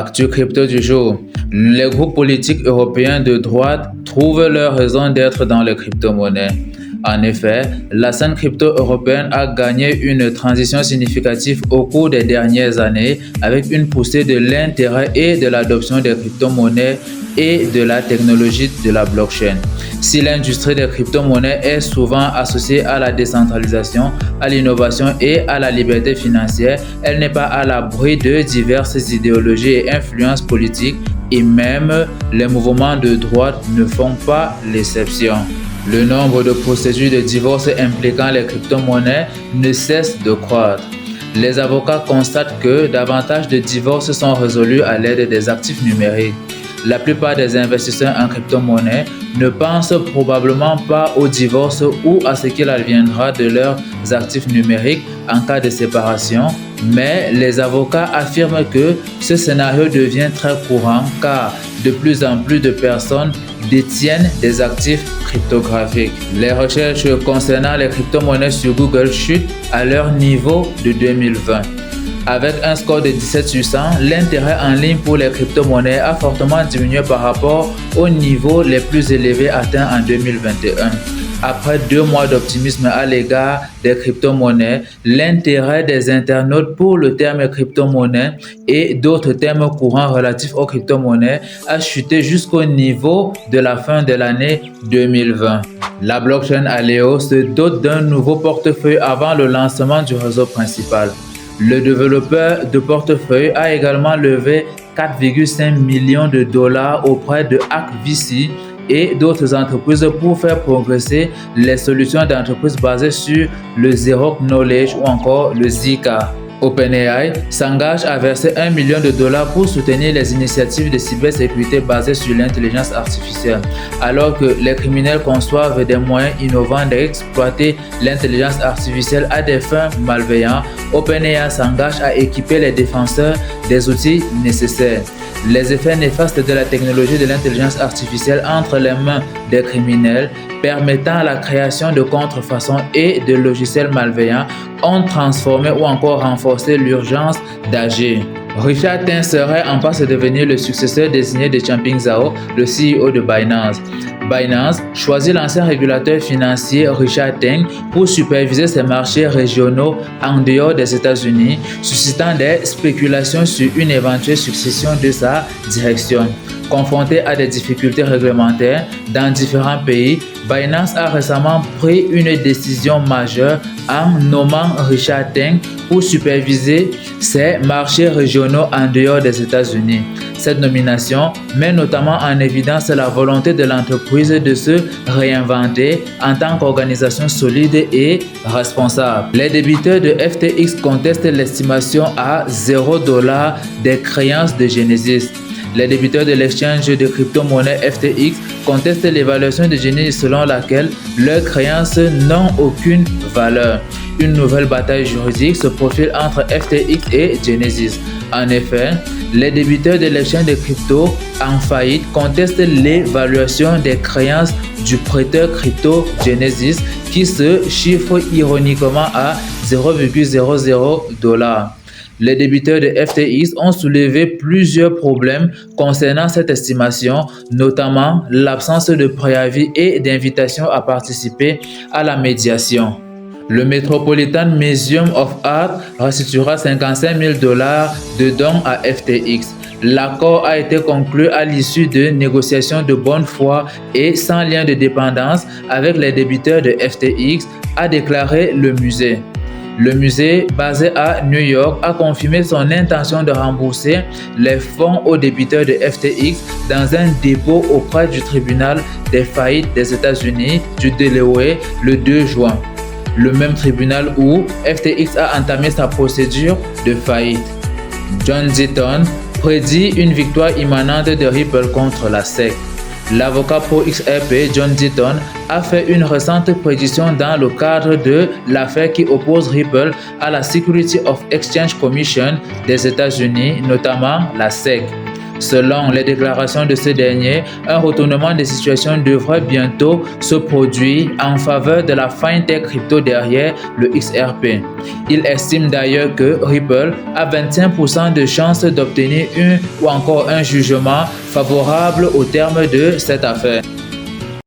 Actu crypto du jour. Les groupes politiques européens de droite trouvent leur raison d'être dans les crypto-monnaies. En effet, la scène crypto européenne a gagné une transition significative au cours des dernières années avec une poussée de l'intérêt et de l'adoption des crypto-monnaies et de la technologie de la blockchain. Si l'industrie des crypto-monnaies est souvent associée à la décentralisation, à l'innovation et à la liberté financière, elle n'est pas à l'abri de diverses idéologies et influences politiques, et même les mouvements de droite ne font pas l'exception. Le nombre de procédures de divorce impliquant les crypto-monnaies ne cesse de croître. Les avocats constatent que davantage de divorces sont résolus à l'aide des actifs numériques. La plupart des investisseurs en crypto-monnaie ne pensent probablement pas au divorce ou à ce qu'il adviendra de leurs actifs numériques en cas de séparation, mais les avocats affirment que ce scénario devient très courant car de plus en plus de personnes détiennent des actifs cryptographiques. Les recherches concernant les crypto-monnaies sur Google chutent à leur niveau de 2020. Avec un score de 17 sur 100, l'intérêt en ligne pour les crypto-monnaies a fortement diminué par rapport aux niveaux les plus élevés atteints en 2021. Après 2 mois d'optimisme à l'égard des crypto-monnaies, l'intérêt des internautes pour le terme crypto-monnaie et d'autres termes courants relatifs aux crypto-monnaies a chuté jusqu'au niveau de la fin de l'année 2020. La blockchain Aleo se dote d'un nouveau portefeuille avant le lancement du réseau principal. Le développeur de portefeuille a également levé 4,5 millions de dollars auprès de HackVC et d'autres entreprises pour faire progresser les solutions d'entreprise basées sur le Zero Knowledge ou encore le Zika. OpenAI s'engage à verser 1 million de dollars pour soutenir les initiatives de cybersécurité basées sur l'intelligence artificielle. Alors que les criminels conçoivent des moyens innovants d'exploiter l'intelligence artificielle à des fins malveillantes, OpenAI s'engage à équiper les défenseurs des outils nécessaires. Les effets néfastes de la technologie de l'intelligence artificielle entre les mains des criminels, permettant la création de contrefaçons et de logiciels malveillants, ont transformé ou encore renforcé l'urgence d'agir. Richard Teng serait en passe de devenir le successeur désigné de Changpeng Zhao, le CEO de Binance. Binance choisit l'ancien régulateur financier Richard Teng pour superviser ses marchés régionaux en dehors des États-Unis, suscitant des spéculations sur une éventuelle succession de sa direction. Confronté à des difficultés réglementaires dans différents pays, Binance a récemment pris une décision majeure en nommant Richard Teng pour superviser ses marchés régionaux en dehors des États-Unis. Cette nomination met notamment en évidence la volonté de l'entreprise de se réinventer en tant qu'organisation solide et responsable. Les débiteurs de FTX contestent l'estimation à $0 des créances de Genesis. Les débiteurs de l'exchange de crypto-monnaie FTX contestent l'évaluation de Genesis selon laquelle leurs créances n'ont aucune valeur. Une nouvelle bataille juridique se profile entre FTX et Genesis. En effet, les débiteurs de l'exchange de crypto en faillite contestent l'évaluation des créances du prêteur crypto Genesis qui se chiffre ironiquement à $0,00. Les débiteurs de FTX ont soulevé plusieurs problèmes concernant cette estimation, notamment l'absence de préavis et d'invitation à participer à la médiation. Le Metropolitan Museum of Art restituera $55 000 de dons à FTX. L'accord a été conclu à l'issue de négociations de bonne foi et sans lien de dépendance avec les débiteurs de FTX, a déclaré le musée. Le musée, basé à New York, a confirmé son intention de rembourser les fonds aux débiteurs de FTX dans un dépôt auprès du tribunal des faillites des États-Unis du Delaware le 2 juin. Le même tribunal où FTX a entamé sa procédure de faillite. John Ditton prédit une victoire imminente de Ripple contre la SEC. L'avocat pro XRP John Ditton a fait une récente prédiction dans le cadre de l'affaire qui oppose Ripple à la Securities of Exchange Commission des États-Unis, notamment la SEC. Selon les déclarations de ce dernier, un retournement de situation devrait bientôt se produire en faveur de la fintech crypto derrière le XRP. Il estime d'ailleurs que Ripple a 25% de chances d'obtenir un jugement favorable au terme de cette affaire.